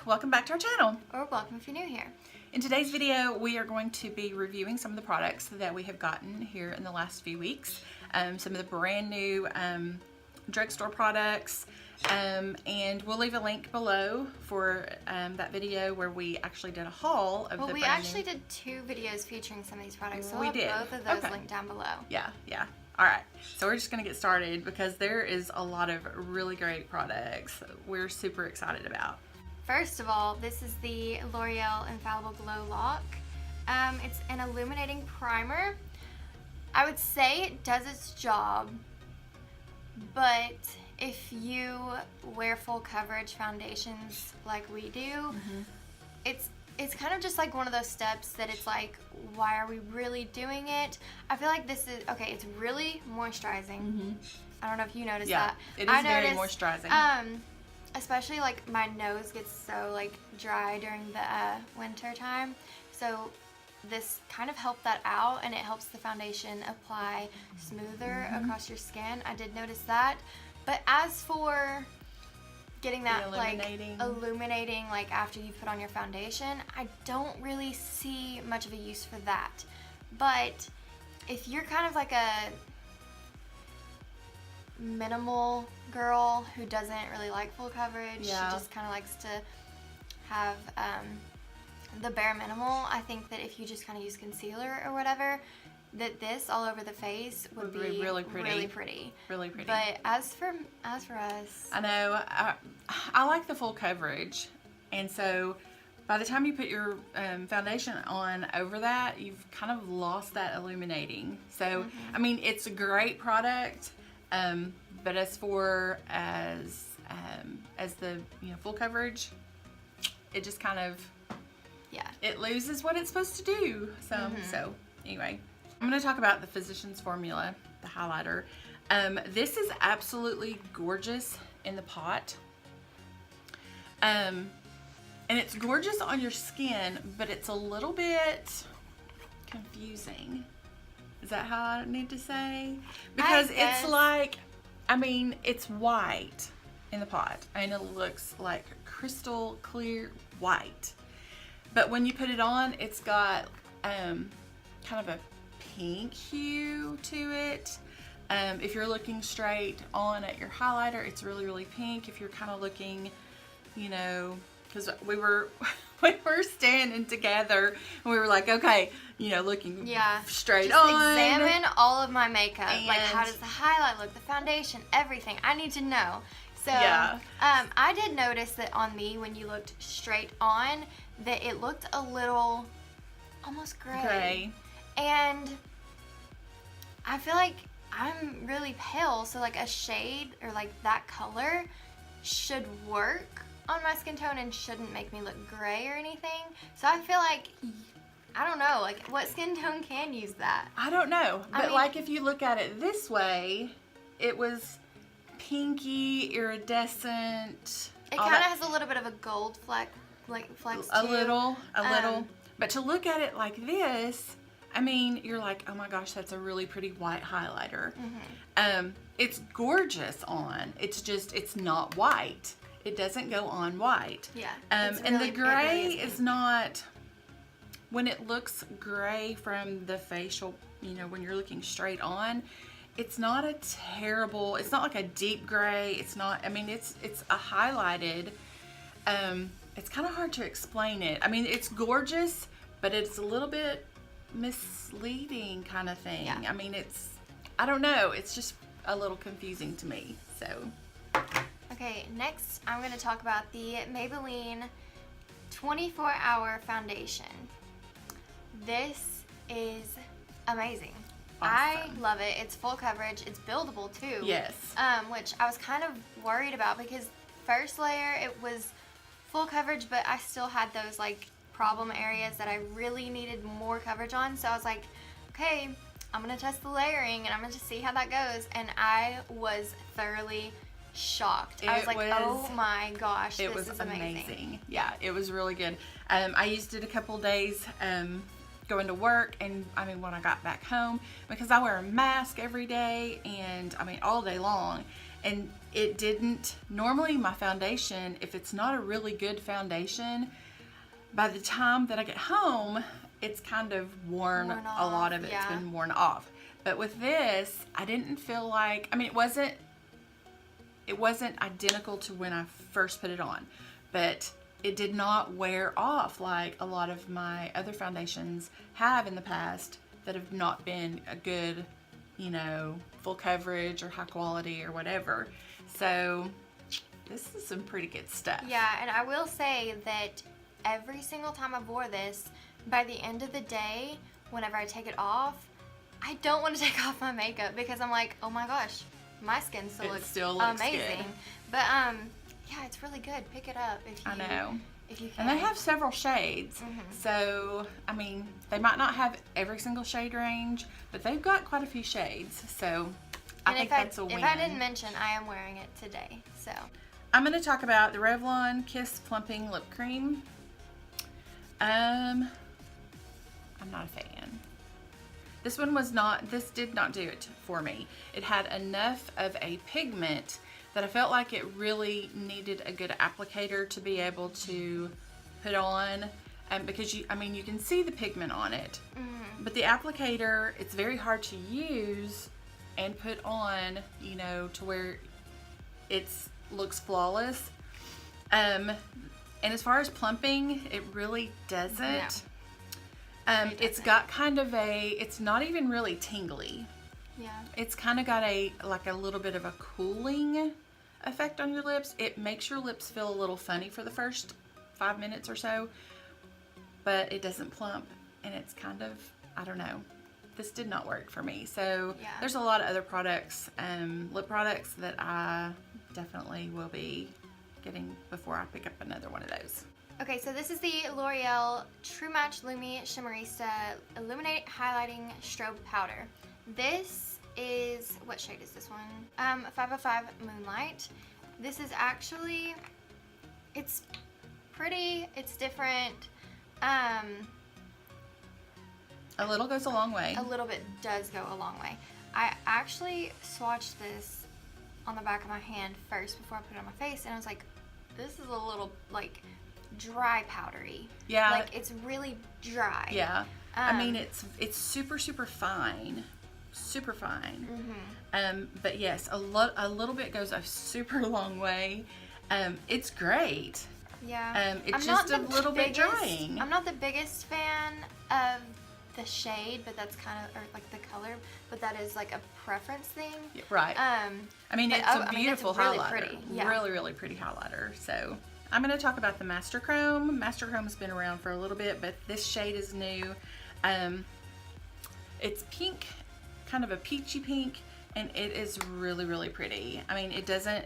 welcome back to our channel. Or welcome if you're new here. In today's video, we are going to be reviewing some of the products that we have gotten here in the last few weeks. Some of the brand new drugstore products. And we'll leave a link below for that video where we actually did a haul of we actually did 2 videos featuring some of these products, so we'll have both of those linked down below. Yeah. Alright, so we're just going to get started because there is a lot of really great products we're super excited about. First of all, this is the L'Oreal Infallible Glow Lock. It's an illuminating primer. I would say it does its job, but if you wear full coverage foundations like we do, it's kind of just like one of those steps that it's like, why are we really doing it? I feel like this is, okay, it's really moisturizing. I don't know if you noticed that. It is very moisturizing. Especially like my nose gets so like dry during the winter time. So this kind of helped that out, and it helps the foundation apply smoother across your skin. I did notice that. But as for getting that illuminating like after you put on your foundation, I don't really see much of a use for that. But if you're kind of like a minimal girl who doesn't really like full coverage, she just kind of likes to have the bare minimal, I think that if you just kind of use concealer or whatever, that this all over the face would be really pretty. But as for us, I know I like the full coverage, and so by the time you put your foundation on over that, you've kind of lost that illuminating. So I mean, it's a great product, but as for as the full coverage, it just kind of it loses what it's supposed to do. So anyway, I'm going to talk about the Physicians Formula, the highlighter. This is absolutely gorgeous in the pot. And it's gorgeous on your skin, but it's a little bit confusing. Is that how I need to say? Because it's like, I mean, it's white in the pot, and it looks like crystal clear white. But when you put it on, it's got kind of a pink hue to it. If you're looking straight on at your highlighter, it's really pink. If you're kind of looking, because we were standing together and we were like, okay, looking straight just on. Examine all of my makeup. Like, how does the highlight look, the foundation, everything. I need to know. So I did notice that on me, when you looked straight on, that it looked a little almost gray. And I feel like I'm really pale, so like a shade or like that color should work on my skin tone and shouldn't make me look gray or anything. So I feel like, I don't know, like what skin tone can use that? I don't know, but like if you look at it this way, it was pinky, iridescent. It kind of has a little bit of a gold flex too. A little. But to look at it like this, I mean, you're like, oh my gosh, that's a really pretty white highlighter. It's gorgeous on. It's just, it's not white. It doesn't go on white. And the gray is not, when it looks gray from the facial, when you're looking straight on, it's not a terrible, it's not like a deep gray. It's not, I mean, it's a highlighted, it's kind of hard to explain it. I mean, it's gorgeous, but it's a little bit misleading kind of thing. I mean, I don't know, it's just a little confusing to me. So okay, next I'm going to talk about the Maybelline 24-Hour Foundation. This is amazing. Awesome. I love it. It's full coverage. It's buildable too. Yes. Which I was kind of worried about because first layer it was full coverage, but I still had those like problem areas that I really needed more coverage on. So I was like, okay, I'm gonna test the layering and I'm gonna just see how that goes. And I was thoroughly shocked. I was like, oh my gosh, this is amazing. Yeah, it was really good. I used it a couple days going to work, and I mean, when I got back home, because I wear a mask every day, and I mean all day long, And it didn't, normally my foundation, if it's not a really good foundation, by the time that I get home, it's kind of worn off, a lot of it's been worn off. But with this, I didn't feel like, I mean, it wasn't identical to when I first put it on, but it did not wear off like a lot of my other foundations have in the past that have not been a good, you know, full coverage or high quality or whatever. So this is some pretty good stuff. Yeah, and I will say that every single time I wore this, by the end of the day, whenever I take it off, I don't want to take off my makeup because I'm like, oh my gosh, my skin still looks amazing. Good. But yeah, it's really good. Pick it up if you I know. If you can. And they have several shades. So, I mean, they might not have every single shade range, but they've got quite a few shades. So, I think that's a win. If I didn't mention, I am wearing it today. So, I'm going to talk about the Revlon Kiss Plumping Lip Cream. I'm not a fan. This did not do it for me. It had enough of a pigment that I felt like it really needed a good applicator to be able to put on, because you can see the pigment on it, but the applicator, it's very hard to use and put on, you know, to where it looks flawless. And as far as plumping, it really doesn't. No. It's got kind of it's not even really tingly. Yeah. It's kind of got a little bit of a cooling effect on your lips. It makes your lips feel a little funny for the first 5 minutes or so, but it doesn't plump, and it's kind of, I don't know. This did not work for me. So there's a lot of other products, lip products, that I definitely will be getting before I pick up another one of those. Okay, so this is the L'Oreal True Match Lumi Shimmerista Illuminate Highlighting Strobe Powder. This is, what shade is this one? 505 Moonlight. This is actually, it's pretty, it's different. A little goes a long way. A little bit does go a long way. I actually swatched this on the back of my hand first before I put it on my face, and I was like, this is a little, like, dry powdery. Yeah. Like, it's really dry. Yeah. I mean, it's super, super fine. Super fine. But yes, a little bit goes a super long way. It's great. Yeah. It's just a little bit drying. I'm not the biggest fan of the shade, but that's kind of, or like the color, but that is like a preference thing. Right. I mean, it's a beautiful really highlighter. Pretty. Yeah. Really, really pretty highlighter. So I'm going to talk about the Master Chrome. Master Chrome has been around for a little bit, but this shade is new. It's pink, kind of a peachy pink, and it is really, really pretty. I mean, it doesn't,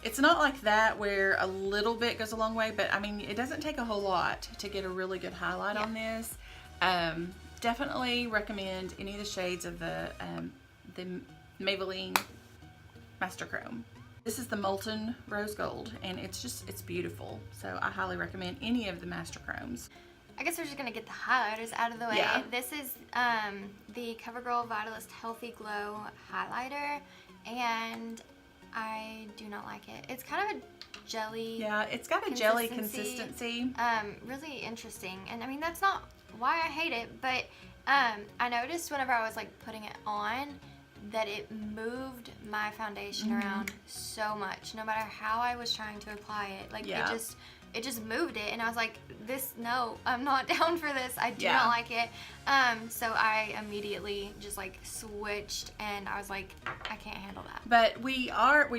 it's not like that where a little bit goes a long way, but I mean, it doesn't take a whole lot to get a really good highlight on this. Definitely recommend any of the shades of the Maybelline Master Chrome. This is the Molten Rose Gold, and it's beautiful. So I highly recommend any of the Master Chromes. I guess we're just gonna get the highlighters out of the way. Yeah. This is the CoverGirl Vitalist Healthy Glow highlighter, and I do not like it. It's kind of a jelly. Yeah, it's got a jelly consistency. Really interesting, and I mean that's not why I hate it, but I noticed whenever I was like putting it on that it moved my foundation around so much. No matter how I was trying to apply it, like it just moved it, and I was like, no, I'm not down for this. I do not like it. So I immediately just like switched, and I was like, I can't handle that. But we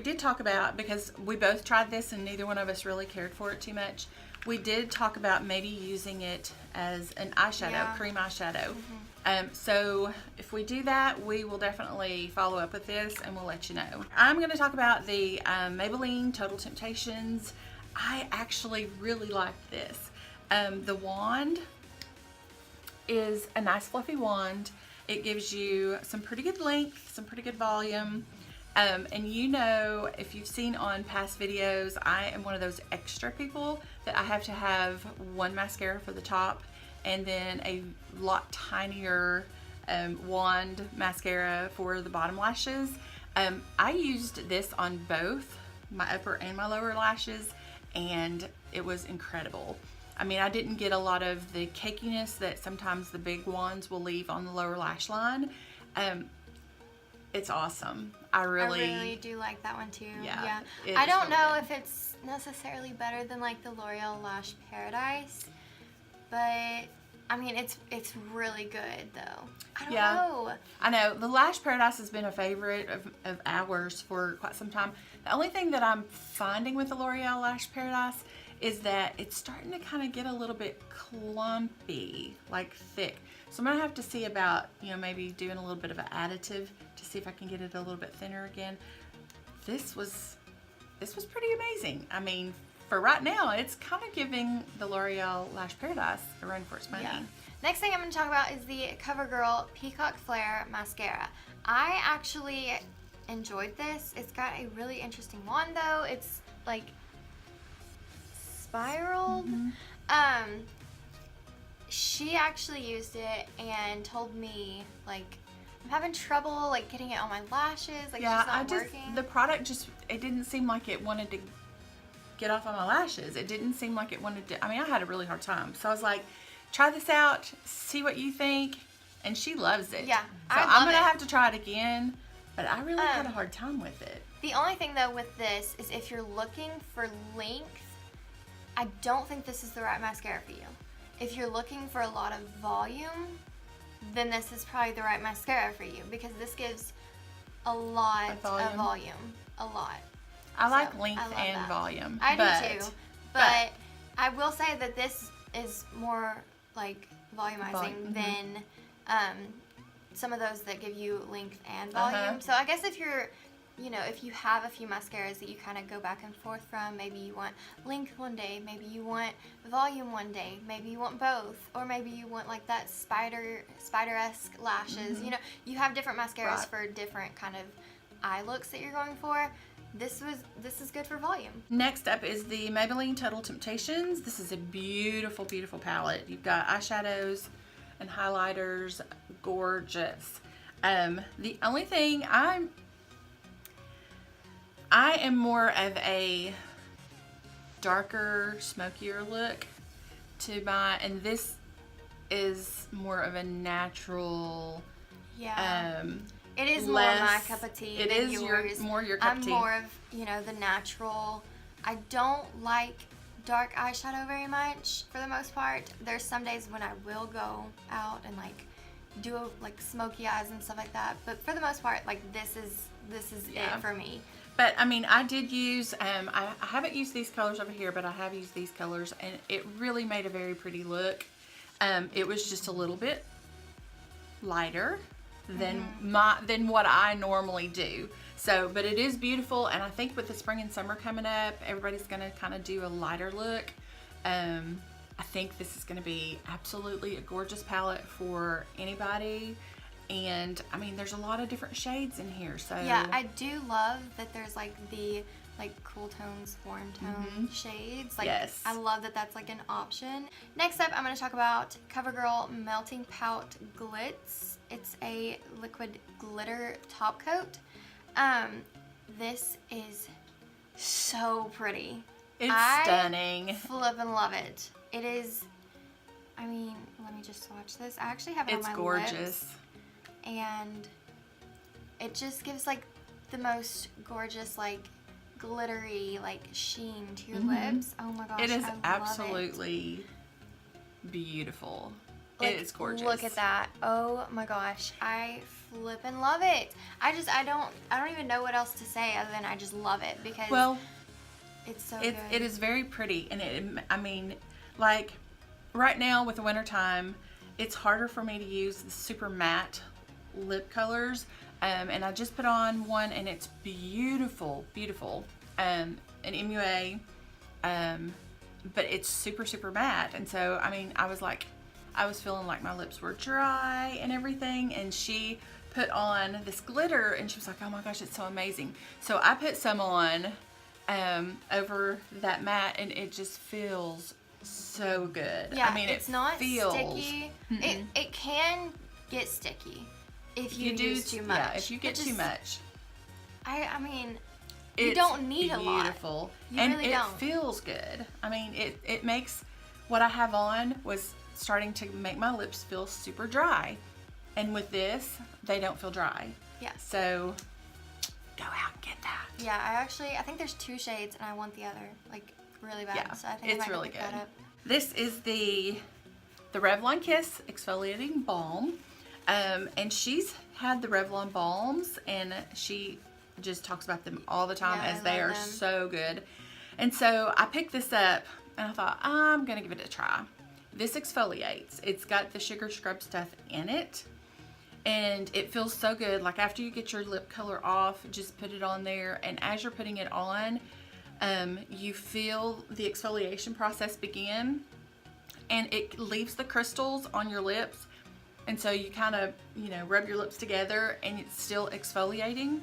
did talk about, because we both tried this and neither one of us really cared for it too much, we did talk about maybe using it as an eyeshadow, cream eyeshadow. So if we do that, we will definitely follow up with this and we'll let you know. I'm going to talk about the Maybelline Total Temptations. I actually really like this. The wand is a nice fluffy wand. It gives you some pretty good length, some pretty good volume. And you know, if you've seen on past videos, I am one of those extra people that I have to have one mascara for the top and then a lot tinier wand mascara for the bottom lashes. I used this on both my upper and my lower lashes, and it was incredible. I mean, I didn't get a lot of the cakiness that sometimes the big wands will leave on the lower lash line. It's awesome. I really do like that one too. Yeah. I don't know if it's necessarily better than like the L'Oreal Lash Paradise, but I mean, it's really good though. I don't know. I know. The Lash Paradise has been a favorite of ours for quite some time. The only thing that I'm finding with the L'Oreal Lash Paradise is that it's starting to kind of get a little bit clumpy, like thick. So I'm going to have to see about, maybe doing a little bit of an additive to see if I can get it a little bit thinner again. This was pretty amazing. I mean, for right now, it's kind of giving the L'Oreal Lash Paradise a run for its money. Yeah. Next thing I'm going to talk about is the CoverGirl Peacock Flare Mascara. I actually enjoyed this. It's got a really interesting wand though. It's like spiraled. She actually used it and told me like I'm having trouble like getting it on my lashes. Like it's just not working. The product it didn't seem like it wanted to get off on my lashes. It didn't seem like it wanted to. I mean, I had a really hard time. So I was like, try this out, see what you think. And she loves it. Yeah, so I'm gonna have to try it again. But I really had a hard time with it. The only thing though with this is if you're looking for length, I don't think this is the right mascara for you. If you're looking for a lot of volume, then this is probably the right mascara for you because this gives a lot of volume. A lot. I like length and volume. I do too. But I will say that this is more like volumizing than some of those that give you length and volume. So I guess if you're, if you have a few mascaras that you kind of go back and forth from, maybe you want length one day, maybe you want volume one day, maybe you want both, or maybe you want like that spider-esque lashes. You have different mascaras for different kind of eye looks that you're going for. This is good for volume. Next up is the Maybelline Total Temptations. This is a beautiful, beautiful palette. You've got eyeshadows and highlighters, gorgeous. The only thing I am more of a darker, smokier look to and this is more of a natural. Yeah. It is more my cup of tea than yours. More your cup of tea. I'm more of, the natural. I don't like dark eyeshadow very much for the most part. There's some days when I will go out and like do like smoky eyes and stuff like that. But for the most part, like this is it for me. But I mean, I did use, I haven't used these colors over here, but I have used these colors and it really made a very pretty look. It was just a little bit lighter than what I normally do. So, but it is beautiful, and I think with the spring and summer coming up, everybody's gonna kind of do a lighter look. I think this is gonna be absolutely a gorgeous palette for anybody. And I mean, there's a lot of different shades in here. So yeah, I do love that there's like the cool tones, warm tone shades. Like, yes. I love that that's like an option. Next up, I'm going to talk about CoverGirl Melting Pout Glitz. It's a liquid glitter top coat. This is so pretty. It's stunning. I flippin' love it. It is. I mean, let me just swatch this. I actually have it on my gorgeous. Lips, and it just gives like the most gorgeous like glittery like sheen to your lips. Oh my gosh, it is I love absolutely beautiful. Like, it is gorgeous. Look at that. Oh my gosh, I flippin' love it. I don't even know what else to say other than I just love it because it's so good. It is very pretty, and I mean, like right now with the winter time, it's harder for me to use the super matte lip colors, and I just put on one and it's beautiful, beautiful, an MUA, but it's super, super matte. And so I mean, I was feeling like my lips were dry and everything, and she put on this glitter and she was like, oh my gosh, it's so amazing. So I put some on over that matte, and it just feels so good. Yeah, I mean, it's not sticky. It can get sticky if you use too much. Yeah, if you get too much. I mean, you don't need a lot. Beautiful. You and really it don't. feels good. I mean, it makes what I have on was starting to make my lips feel super dry. And with this, they don't feel dry. Yeah. So go out and get that. Yeah, I think there's 2 shades and I want the other, like, really bad. Yeah, So I think it's I might really pick good. that up. This is the Revlon Kiss Exfoliating Balm. And she's had the Revlon balms, and she just talks about them all the time as they are so good. And so I picked this up, and I thought, I'm going to give it a try. This exfoliates. It's got the sugar scrub stuff in it, and it feels so good. Like after you get your lip color off, just put it on there, and as you're putting it on, you feel the exfoliation process begin, and it leaves the crystals on your lips. And so you kind of, rub your lips together and it's still exfoliating.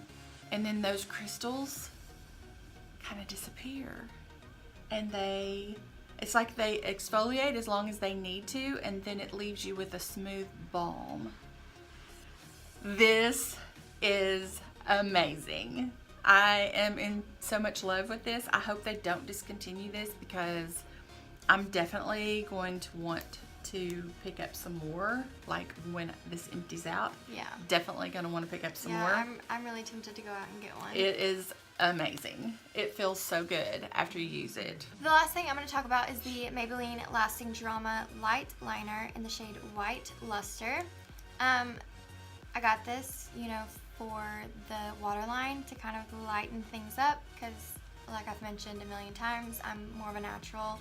And then those crystals kind of disappear. And it's like they exfoliate as long as they need to. And then it leaves you with a smooth balm. This is amazing. I am in so much love with this. I hope they don't discontinue this because I'm definitely going to want to pick up some more, like when this empties out. Yeah. Definitely going to want to pick up some more. I'm really tempted to go out and get one. It is amazing. It feels so good after you use it. The last thing I'm going to talk about is the Maybelline Lasting Drama Light Liner in the shade White Luster. I got this, for the waterline to kind of lighten things up because, like I've mentioned a million times, I'm more of a natural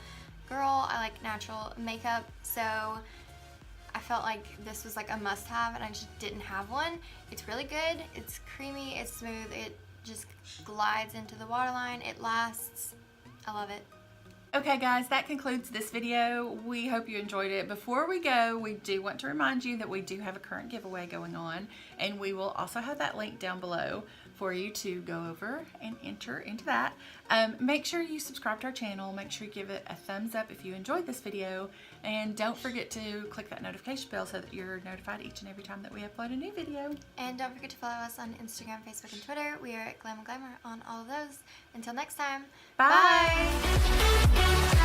girl. I like natural makeup, so I felt like this was like a must-have and I just didn't have one. It's really good. It's creamy. It's smooth. It just glides into the waterline. It lasts. I love it. Okay guys, that concludes this video. We hope you enjoyed it. Before we go, we do want to remind you that we do have a current giveaway going on, and we will also have that link down below for you to go over and enter into that. Make sure you subscribe to our channel. Make sure you give it a thumbs up if you enjoyed this video, and don't forget to click that notification bell so that you're notified each and every time that we upload a new video. And don't forget to follow us on Instagram, Facebook, and Twitter. We are at Glam and Glamour on all of those. Until next time, Bye. bye.